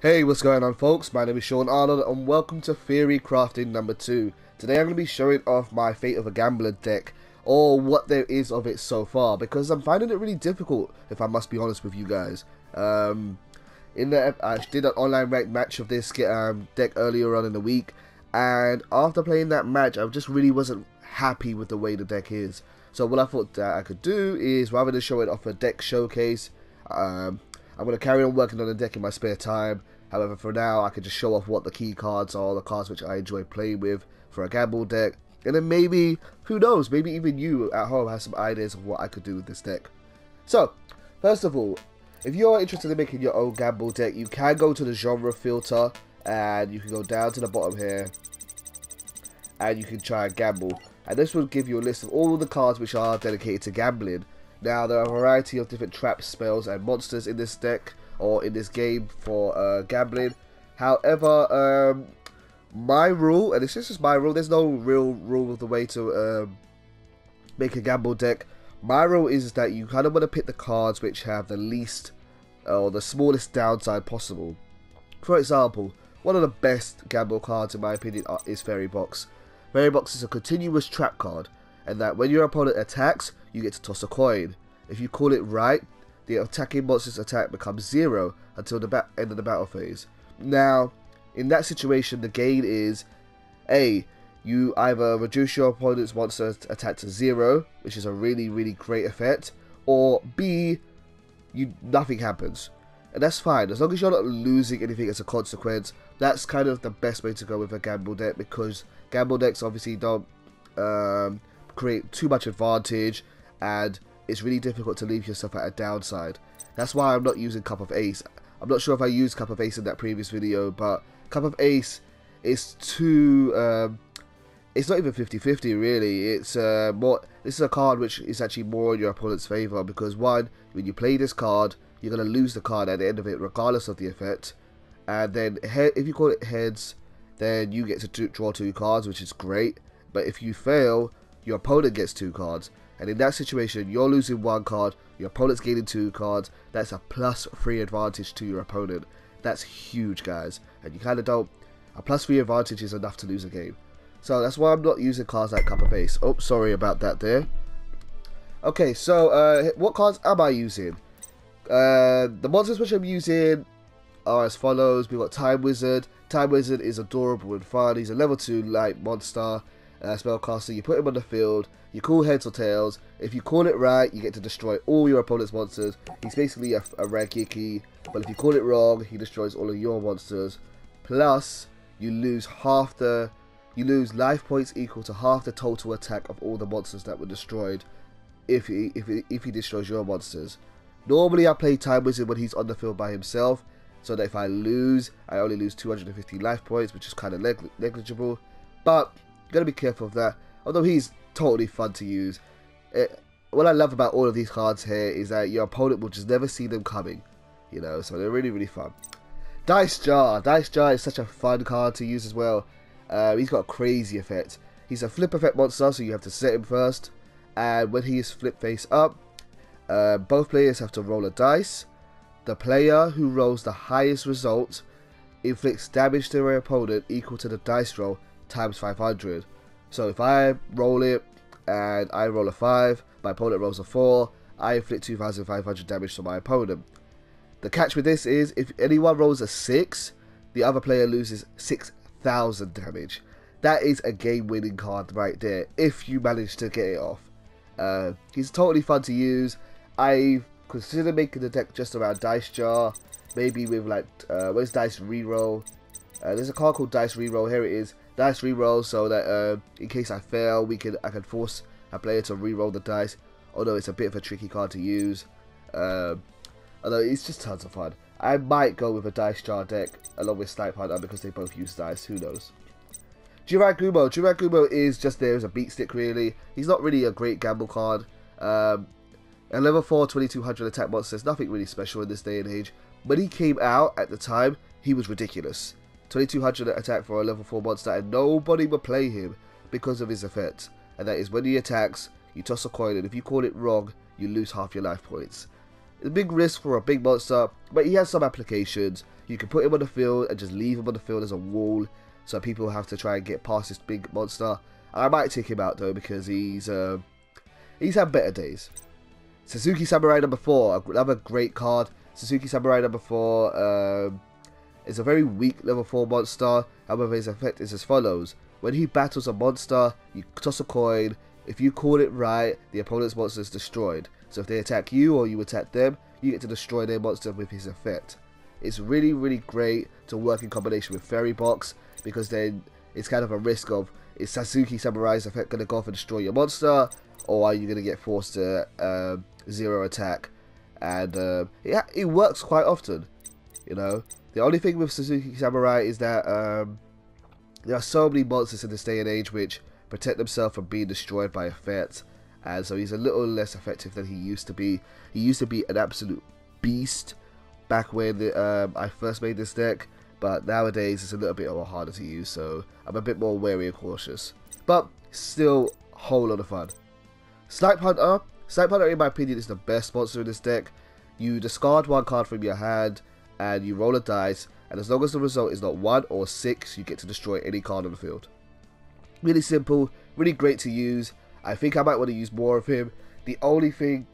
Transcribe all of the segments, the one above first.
Hey, what's going on folks? My name is Sean Arnold and welcome to Theory Crafting number 2. Today I'm going to be showing off my Fate of a Gambler deck, or what there is of it so far, because I'm finding it really difficult, if I must be honest with you guys. I did an online ranked match of this deck earlier on in the week, and after playing that match I just really wasn't happy with the way the deck is. So what I thought that I could do is, rather than show it off a deck showcase, I'm going to carry on working on the deck in my spare time. However, for now, I can just show off what the key cards are, the cards which I enjoy playing with for a gamble deck. And then maybe, who knows, maybe even you at home have some ideas of what I could do with this deck. So, first of all, if you're interested in making your own gamble deck, you can go to the genre filter and you can go down to the bottom here and you can try and gamble. And this will give you a list of all the cards which are dedicated to gambling. Now, there are a variety of different traps, spells and monsters in this deck, or in this game for gambling. However, my rule, and this is just my rule, there's no real rule of the way to make a gamble deck. My rule is that you kind of want to pick the cards which have the least or the smallest downside possible. For example, one of the best gamble cards in my opinion is Fairy Box. Fairy Box is a continuous trap card, and that when your opponent attacks, you get to toss a coin. If you call it right, the attacking monster's attack becomes 0 until the end of the battle phase. Now, in that situation, the gain is A, you either reduce your opponent's monster's attack to 0, which is a really great effect, or B, nothing happens. And that's fine, as long as you're not losing anything as a consequence. That's kind of the best way to go with a gamble deck, because gamble decks obviously don't create too much advantage, and it's really difficult to leave yourself at a downside. That's why I'm not using Cup of Ace. I'm not sure if I used Cup of Ace in that previous video, but Cup of Ace is too, it's not even 50-50 really. It's more, this is a card which is actually more in your opponent's favour, because one, when you play this card, you're going to lose the card at the end of it regardless of the effect. And then if you call it heads, then you get to draw 2 cards, which is great. But if you fail, your opponent gets 2 cards. And in that situation, you're losing 1 card, your opponent's gaining 2 cards. That's a +3 advantage to your opponent. That's huge, guys. And you kind of don't, a +3 advantage is enough to lose a game. So that's why I'm not using cards like Cup of Ace. Oh, sorry about that there. Okay, so what cards am I using? The monsters which I'm using are as follows. We've got Time Wizard. Time Wizard is adorable and fun. He's a level 2 light monster. Spellcaster, you put him on the field, you call heads or tails. If you call it right, you get to destroy all your opponent's monsters. He's basically a Rangeki, but if you call it wrong, he destroys all of your monsters. Plus, you lose life points equal to half the total attack of all the monsters that were destroyed if he destroys your monsters. Normally, I play Time Wizard when he's on the field by himself, so that if I lose, I only lose 250 life points, which is kind of negligible. But gotta be careful of that, although he's totally fun to use. What I love about all of these cards here is that your opponent will just never see them coming, you know, so they're really fun. Dice Jar is such a fun card to use as well. He's got a crazy effect. He's a flip effect monster, so you have to set him first, and when he is flipped face up, both players have to roll a dice. The player who rolls the highest result inflicts damage to their opponent equal to the dice roll times 500. So if I roll it and I roll a 5, my opponent rolls a 4, I inflict 2,500 damage to my opponent. The catch with this is, if anyone rolls a 6, the other player loses 6,000 damage. That is a game-winning card right there, if you manage to get it off. He's totally fun to use. I consider making the deck just around Dice Jar, maybe with like, where's Dice Reroll? There's a card called Dice Reroll, here it is. Dice reroll, so that in case I fail, I can force a player to reroll the dice. Although it's a bit of a tricky card to use, although it's just tons of fun. I might go with a Dice Jar deck along with Snipe Hunter because they both use dice. Who knows? Duelist is just there as a beat stick really. He's not really a great gamble card. A level 4 2200 attack monster is nothing really special in this day and age. When he came out at the time, he was ridiculous. 2200 attack for a level 4 monster, and nobody would play him because of his effect. And that is, when he attacks, you toss a coin, and if you call it wrong, you lose half your life points. It's a big risk for a big monster, but he has some applications. You can put him on the field and just leave him on the field as a wall, so people have to try and get past this big monster. I might take him out though because he's had better days. Suzuki Samurai number 4, another great card. Suzuki Samurai number 4 is a very weak level 4 monster. However, his effect is as follows. When he battles a monster, you toss a coin. If you call it right, the opponent's monster is destroyed. So if they attack you or you attack them, you get to destroy their monster with his effect. It's really, really great to work in combination with Fairy Box, because then it's kind of a risk of, is Suzuki Samurai's effect going to go off and destroy your monster, or are you going to get forced to zero attack? And it works quite often, you know. The only thing with Suzuki Samurai is that there are so many monsters in this day and age which protect themselves from being destroyed by effect, and so he's a little less effective than he used to be. He used to be an absolute beast back when I first made this deck, but nowadays it's a little bit more harder to use, so I'm a bit more wary and cautious. But still, a whole lot of fun. Snipe Hunter. Snipe Hunter, in my opinion, is the best monster in this deck. You discard one card from your hand, and you roll a dice, and as long as the result is not 1 or 6, you get to destroy any card on the field. Really simple, really great to use. I think I might want to use more of him. The only thing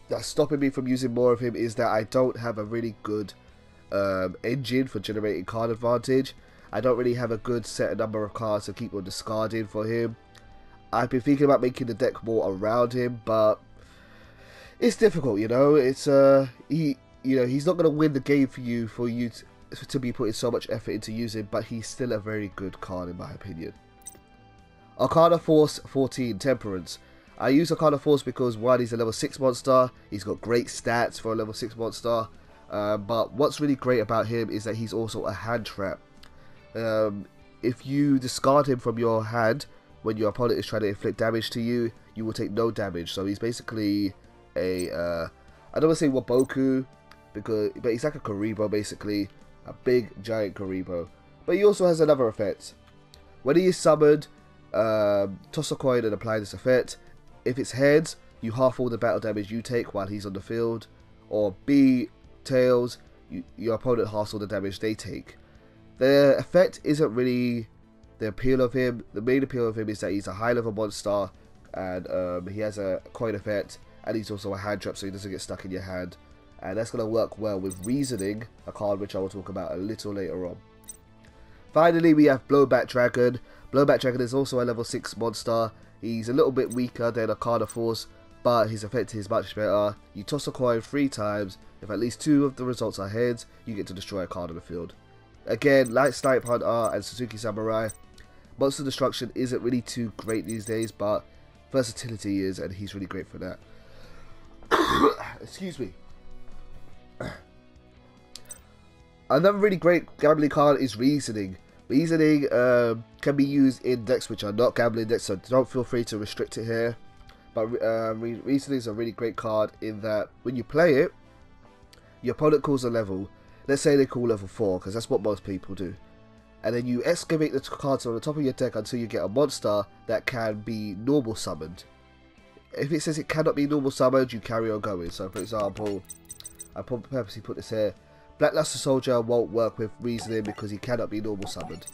that's stopping me from using more of him is that I don't have a really good engine for generating card advantage. I don't really have a good set number of cards to keep on discarding for him. I've been thinking about making the deck more around him, but it's difficult, you know. It's he's not going to win the game for you to be putting so much effort into using, but he's still a very good card in my opinion. Arcana Force 14, Temperance. I use Arcana Force because 1, he's a level 6 monster, he's got great stats for a level 6 monster, but what's really great about him is that he's also a hand trap. If you discard him from your hand when your opponent is trying to inflict damage to you, you will take no damage. So he's basically a, I don't want to say Waboku, but he's like a Karibo basically, a big giant Karibo. But he also has another effect. When he is summoned, toss a coin and apply this effect. If it's heads, you half all the battle damage you take while he's on the field, or B, tails, your opponent halves all the damage they take. The effect isn't really the appeal of him. The main appeal of him is that he's a high level monster, and he has a coin effect, and he's also a hand trap, so he doesn't get stuck in your hand, and that's going to work well with Reasoning, a card which I will talk about a little later on. Finally, we have Blowback Dragon. Blowback Dragon is also a level 6 monster. He's a little bit weaker than Arcana Force, but his effect is much better. You toss a coin 3 times. If at least 2 of the results are heads, you get to destroy a card on the field. Again, like Snipe Hunter and Suzuki Samurai, monster destruction isn't really too great these days, but versatility is, and he's really great for that. Excuse me. Another really great gambling card is Reasoning. Reasoning can be used in decks which are not gambling decks, so don't feel free to restrict it here. But Reasoning is a really great card in that when you play it, your opponent calls a level. Let's say they call level 4, because that's what most people do. And then you excavate the cards on the top of your deck until you get a monster that can be normal summoned. If it says it cannot be normal summoned, you carry on going. So for example, I purposely put this here. Blackluster Soldier won't work with Reasoning because he cannot be normal summoned.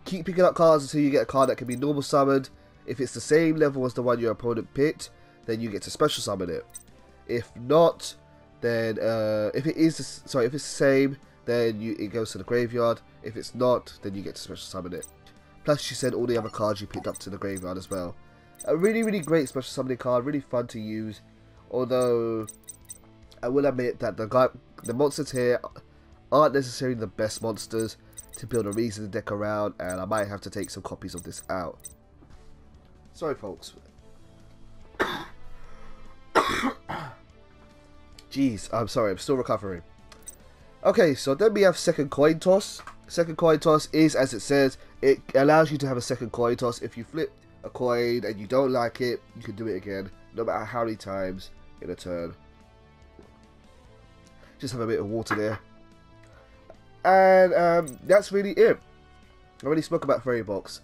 Keep picking up cards until you get a card that can be normal summoned. If it's the same level as the one your opponent picked, then you get to special summon it. If not, then if it's the same, then it goes to the graveyard. If it's not, then you get to special summon it. Plus you send all the other cards you picked up to the graveyard as well. A really, really great special summoning card, really fun to use. Although I will admit that the monsters here aren't necessarily the best monsters to build a Reasoning deck around, and I might have to take some copies of this out. Sorry folks. Jeez, I'm sorry, I'm still recovering. Okay, so then we have Second Coin Toss. Second Coin Toss is, as it says, it allows you to have a second coin toss. If you flip a coin and you don't like it, you can do it again, no matter how many times in a turn. Just have a bit of water there. And that's really it. I already spoke about Fairy Box.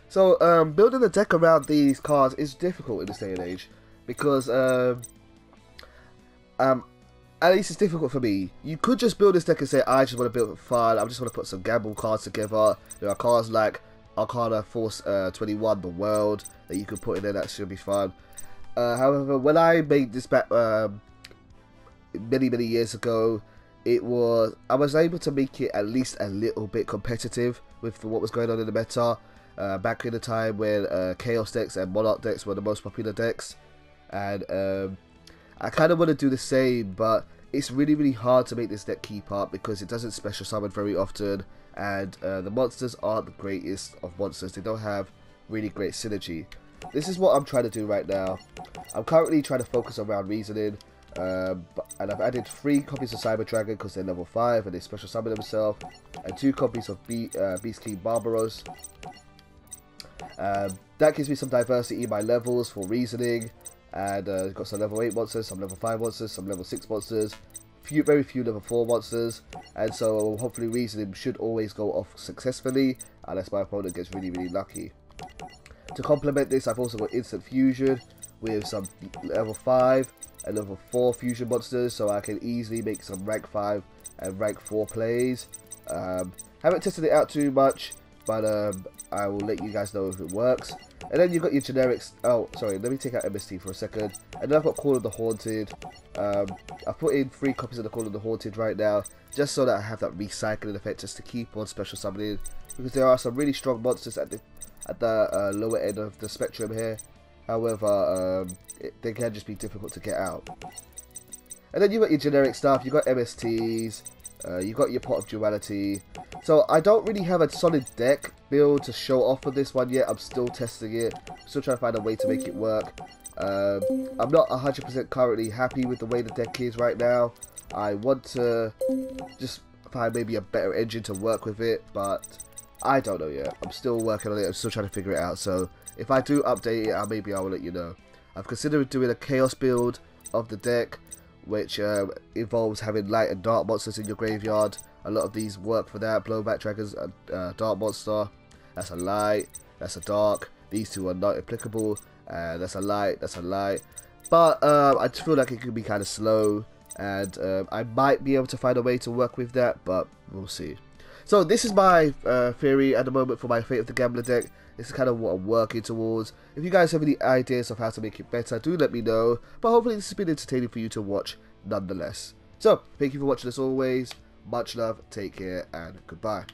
So building a deck around these cards is difficult in this day and age, because at least it's difficult for me. You could just build this deck and say, I just want to build it for fun. I just want to put some gamble cards together. There are cards like Arcana Force 21, the World, that you could put in there. That should be fun. However, when I made this back many years ago, I was able to make it at least a little bit competitive with what was going on in the meta. Back in the time when Chaos decks and Monarch decks were the most popular decks. And I kind of want to do the same, but it's really hard to make this deck keep up because it doesn't special summon very often, and the monsters aren't the greatest of monsters. They don't have really great synergy. This is what I'm trying to do right now. I'm currently trying to focus around reasoning, and I've added 3 copies of Cyber Dragon because they're level 5 and they special summon themselves, and 2 copies of Beast King Barbaros. That gives me some diversity in my levels for reasoning. And got some level 8 monsters, some level 5 monsters, some level 6 monsters, very few level 4 monsters, and so hopefully reasoning should always go off successfully unless my opponent gets really lucky. To complement this, I've also got instant fusion with some level 5 and level 4 fusion monsters, so I can easily make some rank 5 and rank 4 plays. Haven't tested it out too much, but I will let you guys know if it works. And then you've got your generics. Oh, sorry, let me take out MST for a second. And then I've got Call of the Haunted. I've put in 3 copies of the Call of the Haunted right now, just so that I have that recycling effect, just to keep on special summoning, because there are some really strong monsters at the lower end of the spectrum here. However, they can just be difficult to get out. And then you've got your generic stuff. You've got MSTs. You've got your Pot of Duality. So I don't really have a solid deck build to show off for this one yet. I'm still testing it. I'm still trying to find a way to make it work. I'm not 100% currently happy with the way the deck is right now. I want to just find maybe a better engine to work with it, but I don't know yet. I'm still working on it. I'm still trying to figure it out. So if I do update it, maybe I will let you know. I've considered doing a Chaos build of the deck, which involves having light and dark monsters in your graveyard. A lot of these work for that. Blowback Dragons, dark monster. That's a light. That's a dark. These 2 are not applicable. That's a light. That's a light. But I just feel like it could be kind of slow, and I might be able to find a way to work with that, but we'll see. So this is my theory at the moment for my Fate of the Gambler deck. This is kind of what I'm working towards. If you guys have any ideas of how to make it better, do let me know. But hopefully this has been entertaining for you to watch nonetheless. So, thank you for watching as always. Much love, take care, and goodbye.